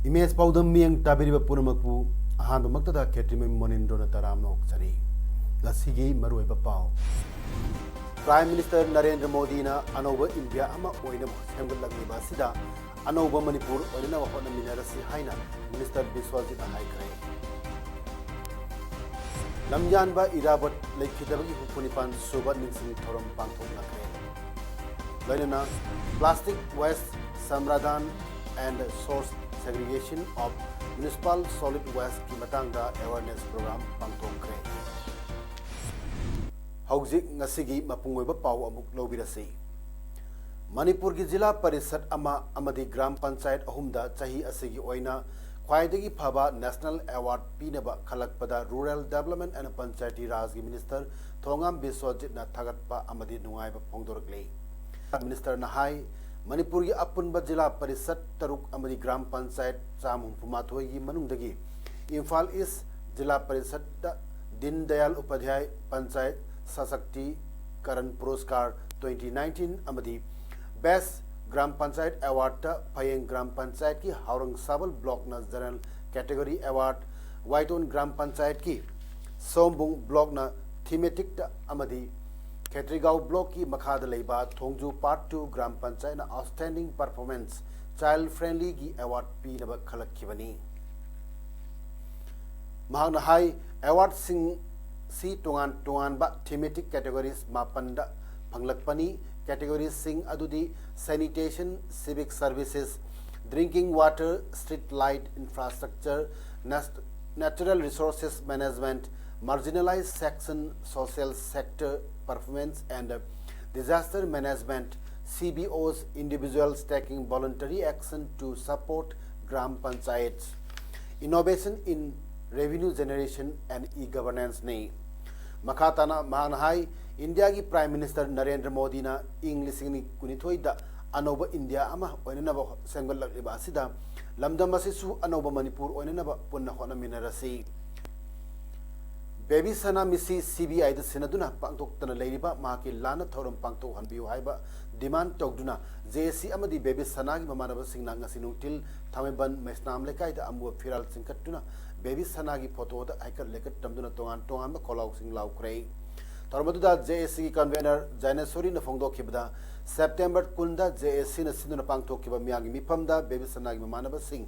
Image पाउदम मियंग ताबिरिबा पुनमकु अहानबमक्तदा केट्रिम मोनिंद्रोना तरामना ओक्चरी गसिगी मरुइबा पाउ prime minister Narendra Modi ना अनोब India अमा ओइनम सेमगलगलिबा सिदा अनोब मणिपुर ओइना होनमिनरसी हाइना मिनिस्टर बिस्वाजित हाइखरे लमजानबा इराबत लेखिदबगी हुपुनिपान सुबा निंसिंग थोरम पांथोकनाखरे लोइना प्लास्टिक वेस्ट समराधान and source segregation of municipal solid waste की मतंगदा awareness program पांथोकरे हौजिक ngasiगी मपुंगोइबा पाउ अमुक लोबिरसी मणिपुर की जिला परिषद अमदी ग्राम पंचायत अहुमदा चाही असिगी ओइना ख्वाइदगी फबा नेशनल अवार्ड पीनबा खलकपदा rural development and panchayati raj की मिनिस्टर थोंगाम बिस्वजितना थगतपा अमदी नुंगाइबा फोंदोरकले मिनिस्टर नहाई मणिपुर की अपुनब जिला परिषद तरुक अमदी ग्राम पंचायत चामुफुमाथोई की मनुंगदगी इम्फाल ईस्ट जिला परिषद दीन दयाल उपाध्याय पंचायत सशक्तिकरण पुरस्कार 2019 अमदी बेस्ट ग्राम पंचायत अवार्ड फयेंग ग्राम पंचायत की हाउरंग साबल ब्लॉक न जनरल कैटेगरी अवार्ड वाइटोन ग्राम पंचायत की सोमबुंग ब्लॉक न थीमेटिक अमदी खेत्रीगांव ब्लॉक की मखाद लेबा थोंगजू पार्ट 2 ग्राम पंचायत न आउटस्टैंडिंग परफॉर्मेंस चाइल्ड फ्रेंडली की अवार्ड पीनब खलखिबनी महांगना हाई अवार्ड सिंग सी तोंगान तोंगानबा थीमेटिक कैटेगरीज मापनदा फंगलकपनी कैटेगरीज सिंग अदुदी sanitation civic services drinking water street light infrastructure natural resources management marginalized section social sector performance and disaster management CBOs individuals taking voluntary action to support gram panchayats innovation in revenue generation and e-governance ने मखाताना महानहाई India की prime minister Narendra Modi ना English कुनिथोइदा अनोब India अमा ओइननब सेंगललक्लिबा असिदा लमदम असिसु अनोब Manipur ओइननब पुन्ना होनमिनरसी baby सना मिसी CBI the सिनदुना पांगथोक्तना लेरिबा माकी लाना थौरम पांगथोक हनबियो हाइबा demand तौदुना JC अमदी baby Sana की ममानब सिंगना ngasi नुटिल थामेबन मेसनाम लेकाय the Amu फिराल सिंकटुना baby Sana की photo the आइकर लेकट तमदुना तोंगान तोंगान ब कोलाउ सिंग लाउक्रे तोरमदुदा JC की कन्वेनर जैनेश्वरी न फोंगदोखिबदा सेप्टेम्बर 10 दा JC न सिनुना पांगथोकिबा मियागी मिफमदा बेबी सना की ममानब सिंग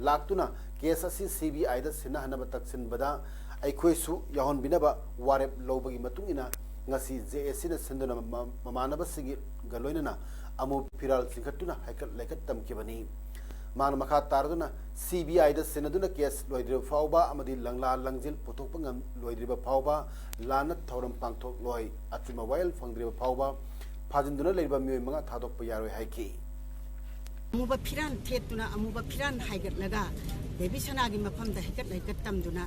लाक्तुना केस असि CBI द सिना हनब तक्सिनबदा अखोइसु याहनबिनबा वारेप लौबगी मतुंगिना ngasi JSC na sinduna mamanaba sigi galoinana amu firal singkhatuna haikat lekat tamkibani man makha tarduna CBI da sinaduna case loidriba fauba amadi langla langjil puthokpa ngam loidriba fauba lana thoram pangthok loi achuma wail phangdriba fauba phajinduna leiba mioi manga thadokpa yaroi haiki amuba firan thetuna amuba firan haigat laga debi sanagi mafamda haikat lekat tamduna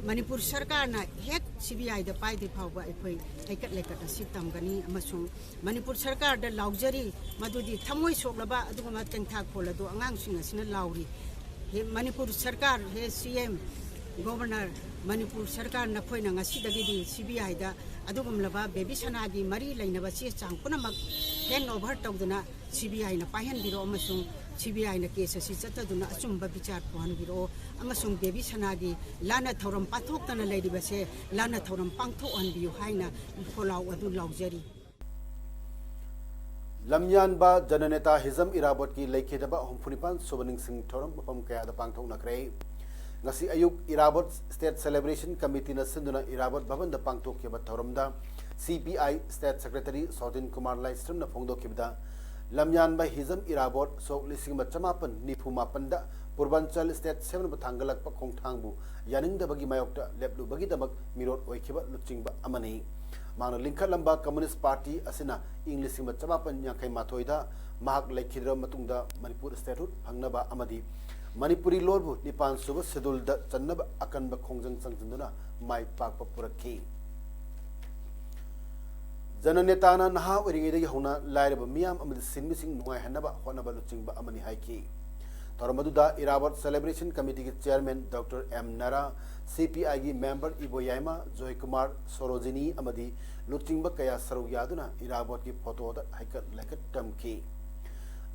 Manipur सरकार ना हेक CBI the पाइदि फावबा अखोई लेकट लेकट असि तमगनी अमसुंग मणिपुर सरकार the लाउजरी मदुदी थमोय सोकलबा अदुगमा तेंथा खोलदो अंगांसिंग असिना Lowry हे मणिपुर सरकार हे CM governor Manipur सरकार नखोइना ngasiदगिदी CBI the अदुगमलबा baby सनागी मरी लैनबा चे चांगपुनमक हैंड ओवर तौदना CBI ना पाहनबिरो अमसुंग CBI ना केस असि चतदुना अचुंबा विचार पोहनबिरो अमसुंग बेबी सनागी लाना थौरम पाथोक्तना लेरिबसे लाना थौरम पांथोहनबियो हाइना खोलाउ अदु लाउजरी लमयानबा जननेता हिजम इराबोट की लेखेदबा हुमफुनिपान सुबनिंग सिंह थौरम मफम कयादा पांथोकनखरे ngasi ayuk Irabot state celebration committee न सिंदुना इराबोट भवन द पांथोकिबा थौरमदा CPI स्टेट सेक्रेटरी सौदिन कुमार लाइस्ट्रम न फोंदोकिबदा लमयानबा हिजम इराबोट सोक लिसिंग मचमापन निफुमापन दा पूर्वांचल स्टेट 7 बथांगलक पखोंथांगबु यानिंगदबगी मायोक्ता लेपलुबगी दमक मिरोट ओइखिबा लुचिंगबा अमनी मानो लिंखलंबा कम्युनिस्ट पार्टी असिना English मचमापन यांखै माथोइदा mahak lekhidra matungda Manipur statehood phangnaba amadi Manipuri lorbu nipan suba schedule da channaba akanba khongjang changjunduna mai pakpa purakhi Jananetana naha oringedagi hona lairaba miyam amadi sinmising nungai hanaba honaba luchingba amani haiki Toramaduda Irabot Celebration Committee Chairman Dr. M. Nara, CPI gi member Ibo Yaima, Joy Kumar, Sorojini Amadi, Luchingba Kaya Saru Yaduna, Irabot ki photo da haikat lekat tamki.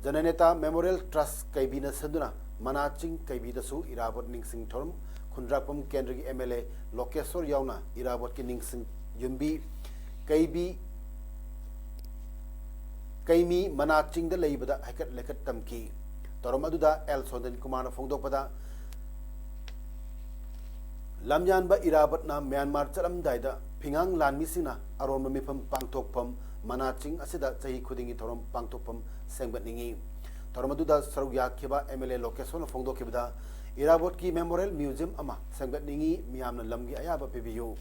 Jananeta Memorial Trust Kaibina Sanduna, Manaching Kaibidasu, Irabot Ningsing Torum, Kundrapam Kendri MLA, Lokesor Yauna, Irabot ki Ningsing Yumbi, Kaimi Manaching the Labada haikat lekat tamki. Toramaduda El Sonden Kumana Fongdopada Lamyanba Irabatna Myanmar Chalam Daida Pingang Lanmisina Aron Mipam Pangtokpam Manaching Asida Chahi Kudingi Torom Pangtokpam Sengbatningi Toramaduda Sarugya Kiba MLA Location Fongdo Kibda Irabot Ki Memorial Museum Ama Sengbatningi Miamna Lamgi Ayaba PBU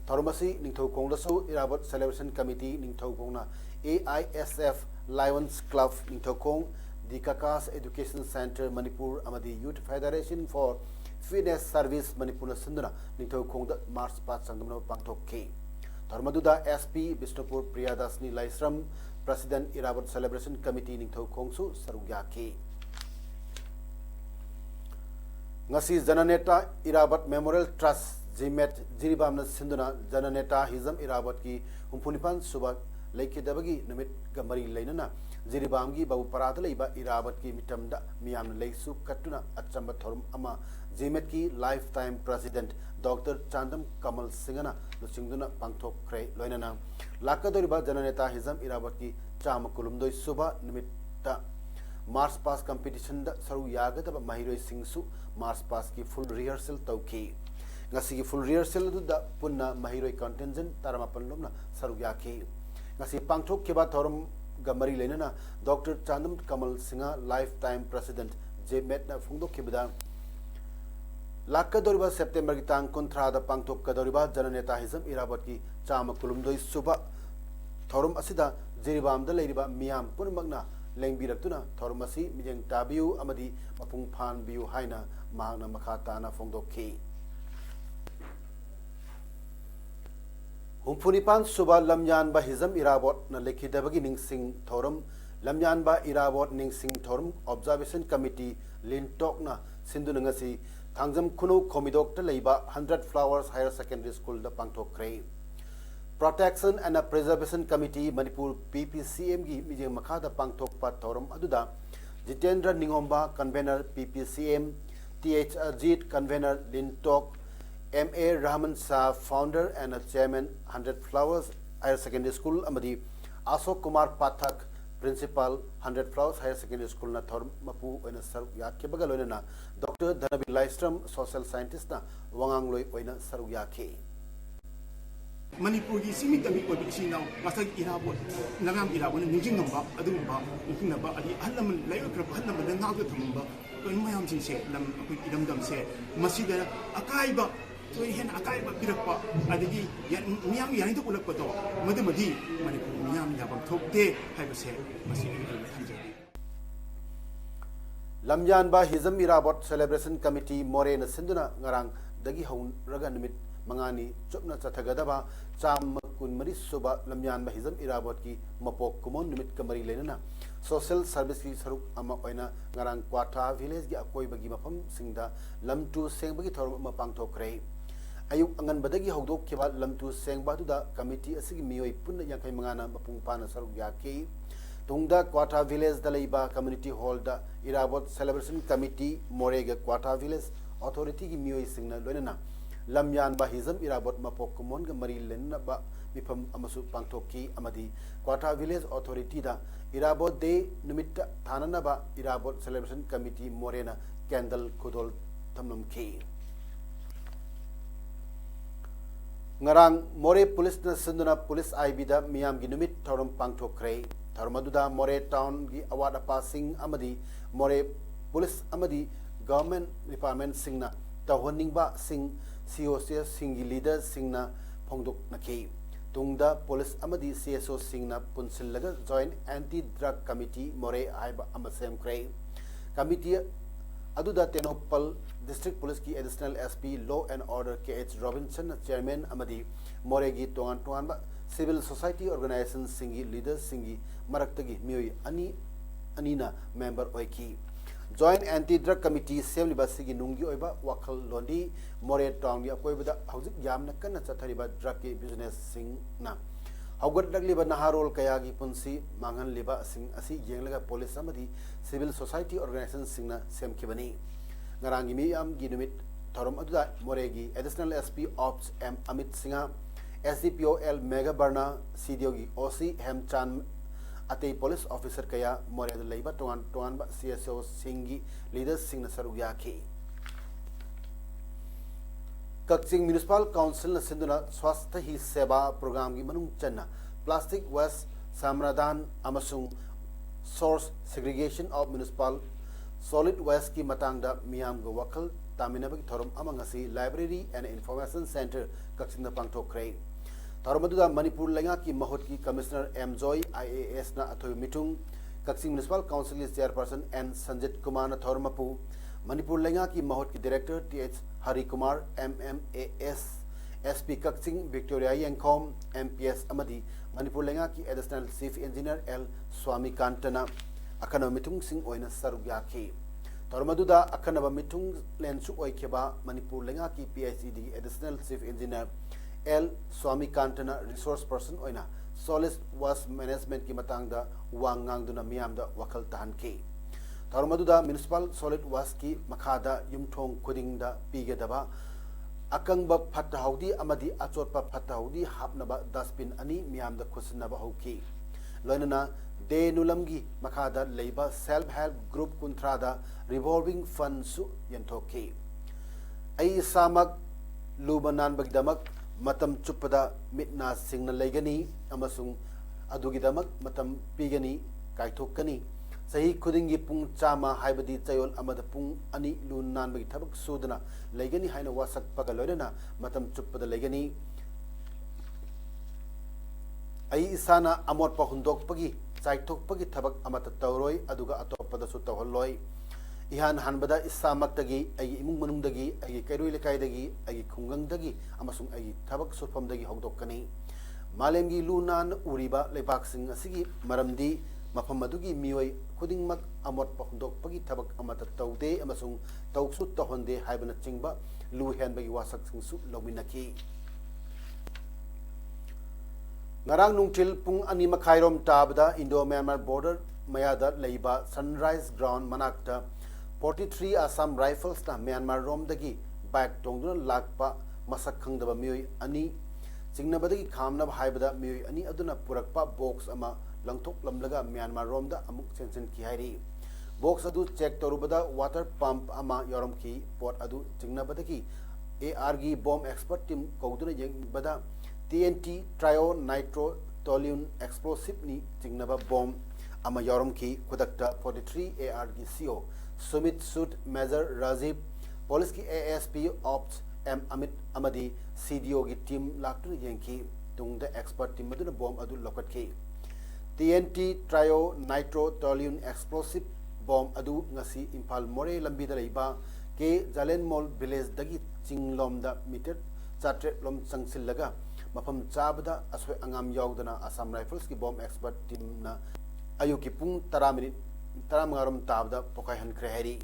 Toromasi Ningtho Konglaso Irabot Celebration Committee Ningtho Kongna AISF Lions Club Ningtho Kong The Kakas Education Center Manipur Amadi Youth Federation for Fitness Service Manipur Sundana Ningtho Kongda March Pat Sangdamno Pangtok K. Tormaduda SP Bishnupur Priyadasni Laisram President Irabot Celebration Committee Ningtho Kongsu Sarugya K. Ngasi Jananeta Irabot Memorial Trust Jimet Jiribamna Sinduna Jananeta Hizam Irabot ki Humpunipan Subat Lake Dabagi Namit Gamari Lainana Jiribamgi Babu Parata Leba Irabat ki mitamda Miam Leisu Katuna Achamba Thorum Ama Jimet ki lifetime president Dr. Chandam Kamal Singana Luchingduna Pangtok Kray Loinana Lakadoriba Jananeta Hizam Irabat ki Chama Kulumdoi Suba Nimita Mars Pass competition da Saru Yagataba Mahiroi Singsu Mars Pass ki full rehearsal Tauki Ngasi ki full rehearsal da Punna Mahiroi contingent Taramapan Lumna Saru Yaki Ngasi Pangtok Kiba Thorum Gamari Lenana, Dr. Chandam Kamal Singha, lifetime president, J. Metna Fungdo Kibida. Laka Doriba September Gitang Kontrada Pangtok Kadoriba, Jananeta Hizam Irabati, Chama Kulumdoi Suba, Thorum Asida, Jiribam the Ladiba, Miam Punamagna, Lengbiratuna, Thormasi, Mijang Tabiu, Amadi, Mapung Pan Biu Haina, Magna Makatana Fungdo K. Humpunipan Suba Lamyan ba Hizam Irabot na Lekhidabagi Ningsing Thorum Lamyan ba Irabot Ningsing Thorum Observation Committee Lintok na Sindunangasi Thangjam Kuno Komidok ta Leiba 100 Flowers Higher Secondary School da Pangtok Kray Protection and Preservation Committee Manipur PPCM gi Mijeng Makhada Pangtok pa Thorum aduda Jitendra Ningomba Convener PPCM TH Ajit Convener Lintok M.A. Rahman Shah, founder and a chairman, 100 Flowers Higher Secondary School, Amadi Ashok Kumar Pathak, principal, 100 Flowers Higher Secondary School, na Thor Mapu, and a Saruyaki Bagalona, Dr. Dhanabi Lystrom, social scientist, na Wangangloi, Oina Saruyaki. Manipur ki simit kami ko bisi now masag irabot nagam irabot ninging namba adum ba ninging namba ali halam layo krap halam na nago thamba ko mayam sin se lam ko idam dam se masida akai ba to hen akai ba birakpa adigi miyam yani to ulak pato madamadi Manipur miyam yabam thokte haiba se masi hanjari Lamyan ba Hizam Irabot Celebration Committee More na Sinduna ngarang dagi haun raga nimit Mangani Chupna Chathagadaba Cham Kun Mari Suba Lamyan ba Hizam Irabot ki Mapok Kumon nimit Kamari Lenana Social Service ki Saruk Ama Oina ngarang Kwata Village gi Akoi bagi mapam singda Lamtu Sengbagi Thorum ama Pangtok Kray Ayuk angan badagi hawdok kiba Lamtu Sengba da committee asigi miyoi punna yakai mangana mapung pana saruk yaki Tungda Kwata Village Dalaiba Community Hall da Irabot Celebration Committee Morega Kwata Village Authority ki miyoi singna loinana Lamyan ba Hizam Irabot Mapok Kumon ga Mari Lenna ba Mipam Amasu Pangtoki Amadi Kwata Village Authority da Irabot Day Numita Thanana ba Irabot Celebration Committee Morena Candle Kudol Tamnam K Ngarang More Police na Sunduna Police IB da Miyam gi numit Thorum Pangtok Kray Tharmaduda More Town gi award passing Amadi More Police Amadi Government Department Singna Tahoning ba Sing COC Singi leaders Singna Pongdok Naki tungda police amadi CSO singna punsillaga joint anti drug committee more aiba amasem kray committee aduda Tenopal district police ki additional SP law and order KH Robinson chairman amadi more gi tongan tongan ba civil society organizations singi leaders singi maraktagi mioi anina member oiki joint anti drug committee assembly basigi nungi oiba wakal londi more town gi akoibada hauzik yamna kanna chathariba drug ki business sing na haugat dagliba naharol kaya gi punsi mangan liba sing asi yenglaga police amadi civil society organizations singna semkibani ngarangi mi am gi numit thorom aduda more gi additional SP ops M Amit Singha SDPO L Mega Barna CDO gi OC Hemchan atei police officer kaya more adu leiba tongan ba CSO singi leaders singna sarugya ki Kakching Municipal Council na sinduna swasthya hi seva program gi manung channa plastic waste samradhan amasung source segregation of municipal solid waste ki matangda miyam go wakal taminabagi thorum amangasi library and information center Kakching na pangthokrai Tharmadуда Manipur Lenga ki Mahut ki Commissioner M Joy IAS na athoy mitung Kakching Municipal Council Chairperson N Sanjit Kumar na Thormapu Manipur Lenga ki Mahut ki Director TH Hari Kumar MMAS SP Kakching Victoria Yangkom MPS Amadi Manipur Lenga ki Additional Chief Engineer L Swami Kantana akana mitung sing oina sarugya ki Thormaduda akana ba mitung lensu oikeba Manipur Lenga ki PICD Additional Chief Engineer L Swami Kantana resource person oina solid waste management ki matangda wangang duna miyamda wakal tahan ki Tharmaduda municipal solid waste ki makhada yumthong kudingda pigedaba akangba phattahaudi amadi achotpa phattahaudi hapnaba dustbin ani miyamda khusinaba hoki loinana de nulamgi makhada leiba self help group kuntrada revolving fund su yenthoki ai samak lubanan bagdamak matam chupada mitna singna legani amasung adugidamak matam pigani kaithokani sahi khudingi pung chama haibadi chayol amada pung ani lun nan bagi thabak sudana legani haina wasak pagaloina matam chupada legani ai isana amot pa hundok pagi chaithok pagi thabak amata tawroi aduga atopada su tawholloi ihan hanbada isamak-dagi ay imung manung-dagi ay kairoi lekai-dagi ay khungang-dagi amasung ay thabak surpam-dagi hogdokkani malemgi lunan uriba leibak-sing asigi maramdi mafam adugi mioi khudingmak amot pahundokpagi thabak amata tawde amasung tawsu tahonde haibana chingba lu hen-bagi wasak-sing-su lawminaki ngarang nungtil pung 2:30 tabda Indo-Myanmar border mayada leiba Sunrise Ground manakta 43 Assam Rifles na Myanmar Romdagi back tongduna lakpa masak khangdaba mioi ani chingnabadagi khamnaba haibada mioi ani aduna purakpa box ama langthok lamlaga Myanmar Romda amuk sensen ki hairi box adu check torubada water pump ama yoram ki pot adu chingnabadagi AR gi bomb expert team kauduna yengbada TNT trio nitro toluene explosive ni chingnaba bomb ama yoram ki kudakta 43 AR gi CO Sumit Sud Major Rajiv Police की ASP Ops M Amit Amadi CDO की team लाक्टु यंकी तुंग द expert team मधुन bomb अदु लोकट की TNT trio nitro toluene explosive bomb अदु ngasi Imphal More lambi da leiba ke Jalen Mall village dagi chinglom da meter chatre lom changsil laga mafam chabda aswe angam yaudana Assam Rifles की bomb expert team na ayu की pung 10 minute Taram tabda pokai han kreheri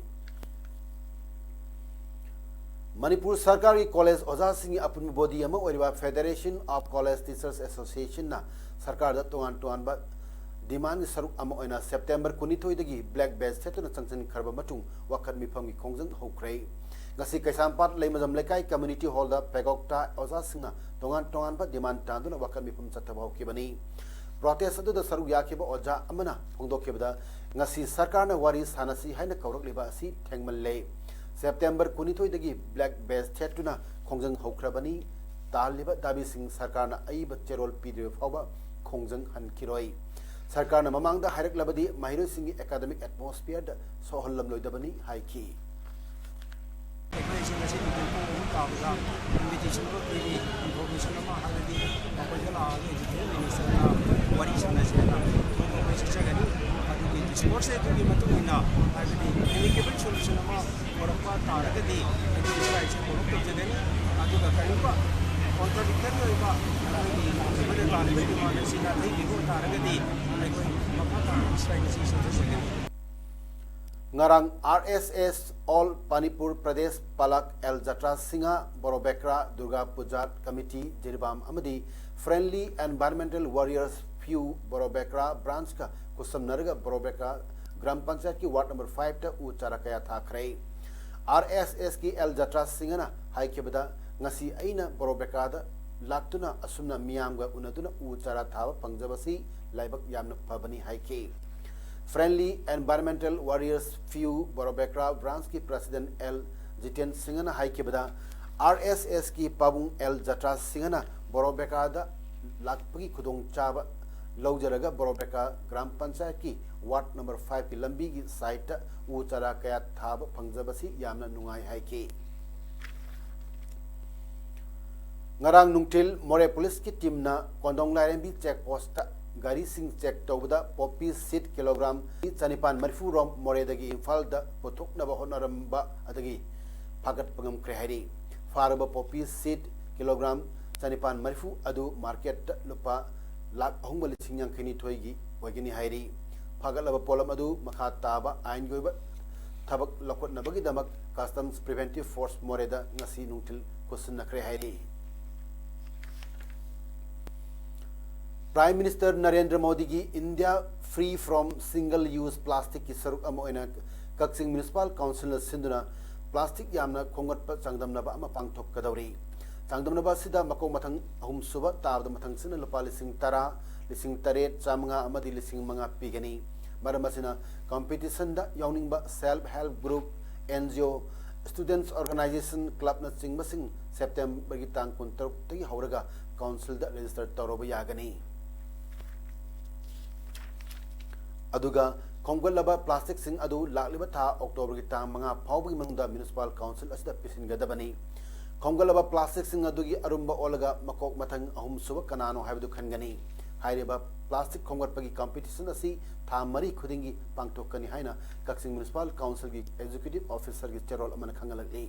Manipur Sarkari College Oza Singh apun body ama oriba Federation of College Teachers Association na sarkar da tuan ba demand saruk ama oina September 22 dagi black badge setuna changchen kharba matung wakat mifam gi khongjang hokrei ngasi kaisampat leimajam lekai community hall da pegokta Oza Singh tuan ba demand tanduna wakat mifam chataba hokibani protest adu da saruk yakiba oja amana phongdokibada ngasi sarkar na wari sanasi haina kaurok liba si thengmalle September 22 dagi black badge thetuna khongjang hokrabani taliba dabi sing sarkar na aiba cherol pdf fawba khongjang hankiroi sarkar na mamangda hairak labadi mahiro singi academic atmosphere da sohollam loidabani haiki technology से ngasi ni ko ko ka ba invitation ko ki information ma ha di ko jala education minister na wari samna se na ko se chagani adu ki discourse se ki matu ina adu di amicable solution ma korapa taraga di education right ko to jagani adu ka kai ba contradictory hoy ba ki bade ba ni di ma se na dei di ko taraga di ai ko ma ta strike si so jagani ngarang RSS All Panipur Pradesh Palak El Jatra Singa Borobekra Durga Puja Committee Jirbam Amadi Friendly Environmental Warriors Few Borobekra Branch ka kusam narga Borobekra Gram Panchayat ki Ward number 5 ta uchara kaya tha khre RSS ki El Jatra Singa na hai ke bada ngasi aina Borobekra da laktuna asumna miyam ga unaduna uchara tha pangjabasi laibak yamna phabani hai ke Friendly Environmental Warriors Few Borobekra Branch की President L Jiten Singhana hai के बदा RSS की पाबुंग L Jatra Singhana Borobekra दा लाखपगी खुदोंग चाब लौजरगा Borobekra ग्राम पंचायत की ward number 5 की लंबी की site ऊचरा कया थाब फंगजबसी यामना नुंगाई hai के ngarang nungtil More Police की टीम ना कोंडोंग लाइरेंबी चेक पोस्ट गाड़ी सिंह चेक तौबदा पॉपी सीट किलोग्राम चनिपान मरफू रोम मोरेदगी इम्फाल दा पुथुकनबा होनरंबा अदगी फागत पंगम क्रेहरी फारबा पॉपी सीट किलोग्राम चनिपान मरफू अदु मार्केट लुपा लाख अहुंग लिसिंग यांखनी थोइगी वगिनी हाइरी फागलबा पोलम अदु मखा ताबा आइन गोइबा थबक लखोटनबगी दमक कस्टम्स प्रिवेंटिव फोर्स मोरेदा ngasi nungtil kusun nakre हाइरी Prime Minister Narendra Modi की India Free from Single Use Plastic की सरुक अमोइना कक्सिंग म्युनिसिपल काउंसिल सिंधुना प्लास्टिक यामना खोंगत पर चांगदमनबा अमा पांगथोक कदौरी चांगदमनबा सिदा मको मथंग अहुम सुबा ताबद मथंग सिना लुपा लिसिंग तरा लिसिंग तरेट चामंगा अमदी लिसिंग मंगा पीगनी मरम असिना कॉम्पिटिशन दा याउनिंगबा self help group NGO students organisation club न चिंगबसिंग सेप्टेम्बर की तांग 13 तगी हौरगा काउंसिल दा रजिस्टर तौरबा यागनी अदुगा खोंगलबा प्लास्टिक सिंग अदु लाक्लिबा था अक्टोबर की तांग मंगा फाउबगी मंगदा म्युनिसिपल काउंसिल असिदा पिसिनगदबनी खोंगलबा प्लास्टिक सिंग अदुगी अरुंबा ओलगा मकोक मथंग अहुम सुब कनानो हाइबदु खनगनी हाइरेबा प्लास्टिक खोंगतपगी कंपटीशन असि था मरी खुदिंगी पांगथोकनी हाइना कक्सिंग म्युनिसिपल काउंसिल की एग्जीक्यूटिव ऑफिसर की चेरोल अमन खंगलगी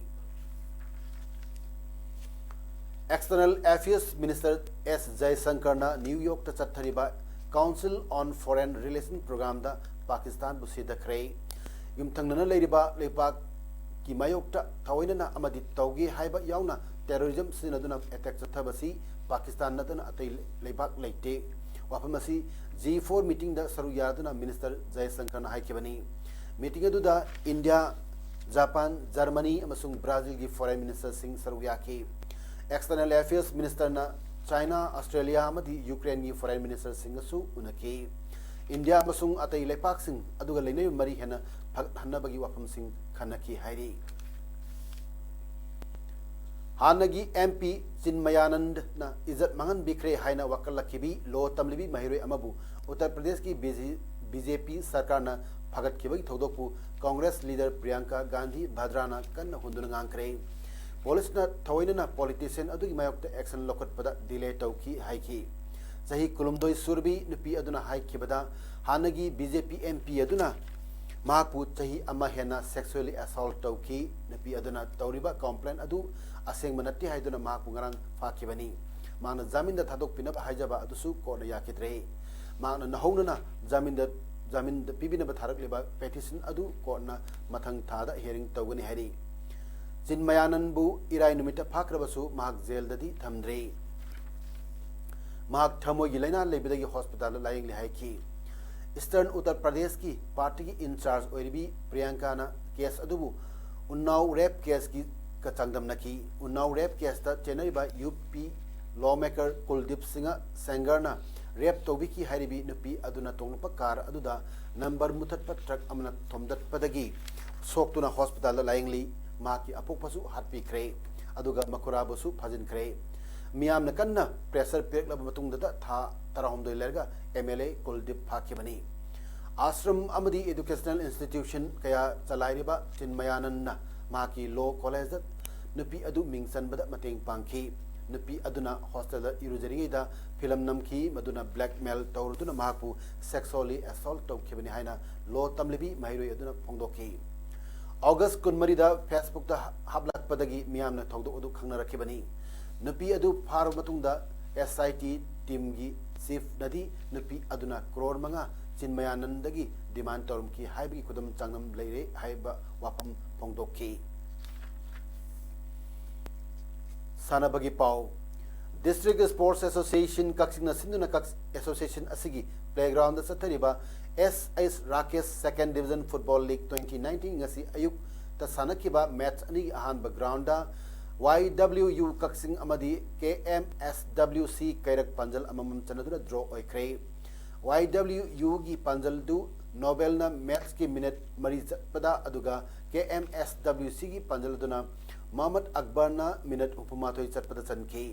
external affairs minister S Jaishankar na New York ता चथरिबा Council on Foreign Relations Program da Pakistan bu sidakre yumthangnana leiriba lepak ki mayokta thawainana amadi tawgi haiba yauna terrorism sinaduna attack chathabasi Pakistan natana atai leibak leite wapamasi G4 meeting da saru yaduna minister Jaishankar na haikebani meeting adu da India Japan Germany amasung Brazil gi foreign minister sing saru yaki external affairs minister na China, Australia, amadi Ukraine की foreign minister सिंगसु उनके India मसुंग अतई लेपाक सिंग अदुगा लेने मरी है ना हन्नबगी वापम सिंग खनकी हायरी हानगी MP Chinmayanand ना इज्जत मंगन बिखरे हायना वकल लखिबी लो तमलिबी महिरोई अमबु उत्तर प्रदेश की BJP सरकार ना भगत खिबगी थौदोकु कांग्रेस लीडर प्रियंका गांधी भद्राना कन्न हुंदुन गांकरे पुलिस ना थोइना पॉलिटिशियन अदुगी मायोक्ता एक्शन लोकटपदा डिले तौकी हाइकी सही कुलुमदोई सुरबी नुपी अदुना हाइकीबदा हानगी BJP MP अदुना मापु सही अमा हेना सेक्सुअली असॉल्ट तौकी नुपी अदुना तौरिबा कंप्लेंट अदु असेंग मनती हाइदुना मापु ngरang फाकीबनी मांगना जामिन दा थादोक पिनब हाइजाबा अदुसु कोर्ट याकिद्रे मांगना नहौनना जामिन दा पिबिनब थारकलेबा पेटिशन अदु कोर्टना मथंग थादा हियरिंग तौगनी हाइरी चिन्मयानंदबु इराय नुमित फाक्रबसु माग जेल ददी थमद्रे माग थमोगी लैना लेबिदगी hospital lying लिहाइकी eastern Uttar Pradesh की पार्टी की इंचार्ज ओइरबी प्रियंका ना केस अदुबु उन्नाव रेप केस की कचंगदम नकी उन्नाव रेप केस ता चेन्नईबा यूपी लॉमेकर कुलदीप सिंह सेंगर ना रेप तौबी की हारिबी नुपी अदुना तोंगप कार अदुदा नंबर मुथत ट्रक अमना थोमदत पदगी सोक्तुना हॉस्पिटल लाइंगली माकी अपोपसु हाटपीख्रे अदुगा मकुराबसु फजिनख्रे मियामना कन्ना प्रेशर पेरलब मतुंगदा था तरहमदोय लेरगा MLA कुलदीप फाखिबनी आश्रम अमदी एजुकेशनल इंस्टीट्यूशन कया चलाइरिबा चिन्मयानंदना माकी लो कॉलेज नुपी अदु मिंग चनबदा mateꯡ pangki नुपी अदुना hostel irujarigeida film namki maduna blackmail tawruduna mahakpu sexually assault tawkhibani haina lo tamlibi mairoi aduna phongdoki August kunmari da Facebook da hablak padagi miyamna thogdo udu khangna rakhibani नुपी अदु फार मतुंगदा SIT team की chief नदी नुपी अदुना करोड़ मंगा चिन्मयानंदगी demand तौरम की हाइबगी खुदम चांगनम लेरे हाइबा वाफम फोंगदोकी सानाबगी पाव डिस्ट्रिक्ट स्पोर्ट्स एसोसिएशन कक्सिंग सिंधुना कक्स एसोसिएशन असिगी प्लेग्राउंड सथरिबा SS Rakesh second division football league 2019 ngasi ayuk ta sanakiba match ani ahanba ground da YWU Kakching अमदी KMSWC कैरक पंजल अमम चनदुना ड्रॉ ओइख्रे YWU की पंजल दु नोबेल ना मैच की मिनट मरी पदा अदुगा KMSWC की पंजल दुना मोहम्मद अकबर ना minute उपमाथोई चटपदा Chanki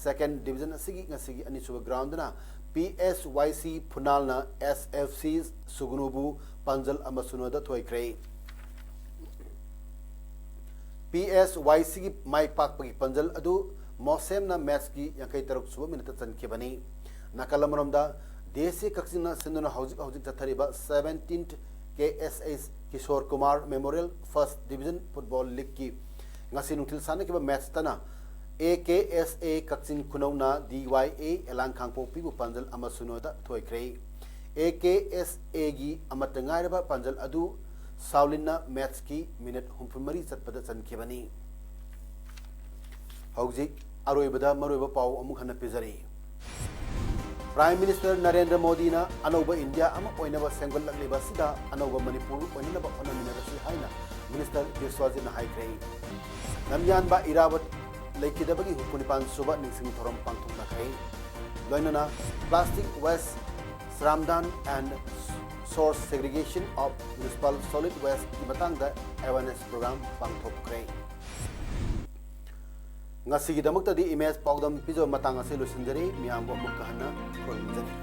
second division असिगी ngasiगी अनिसुब ground ना PSYC फुनाल ना SFC सुगुनुबु पंजल अमसुनोदा थोइख्रे PSYC की माई पाकपगी पंजल अदु मोसेम ना मैच की यंकई तरक सुब मिनट चनखिबनी नकलमरमदा देसी कक्सिना सिंधुना हौजिक हौजिक जथरिबा 17th KSS Kishore Kumar memorial first division football league की ngasi nungthil sana kiba match तना AKSA कक्सिंग खुनौना DYA एलांग खांगपोपी बु पंजल अमसुनोदा थोइख्रे AKSA की अमतंगाइरबा पंजल अदु साउलिना मैच की मिनट हुंफुमरी चटपदा चनखिबनी हौजिक अरोइबदा मरोइबा पाव अमुक हन पिजरी प्राइम मिनिस्टर नरेंद्र मोदी ना अनौबा इंडिया अमा ओइनबा सेंगललक्लिबा सिदा अनौबा मणिपुर ओइनबा ओनमिनरसी हाइना मिनिस्टर बिस्वाजी ना हाइख्रे नमयानबा इरावत लेखिदबगी हुकुनिपान सुबा निंसिंग थोरम पांथुना खै लोइनना प्लास्टिक वेस्ट श्रामदान and source segregation of municipal solid waste की मतंगदा awareness program पांथोखरे ngasi gi damakta di image pawdam pijo matang ase lusinjari miyam bo mukta hana khonjari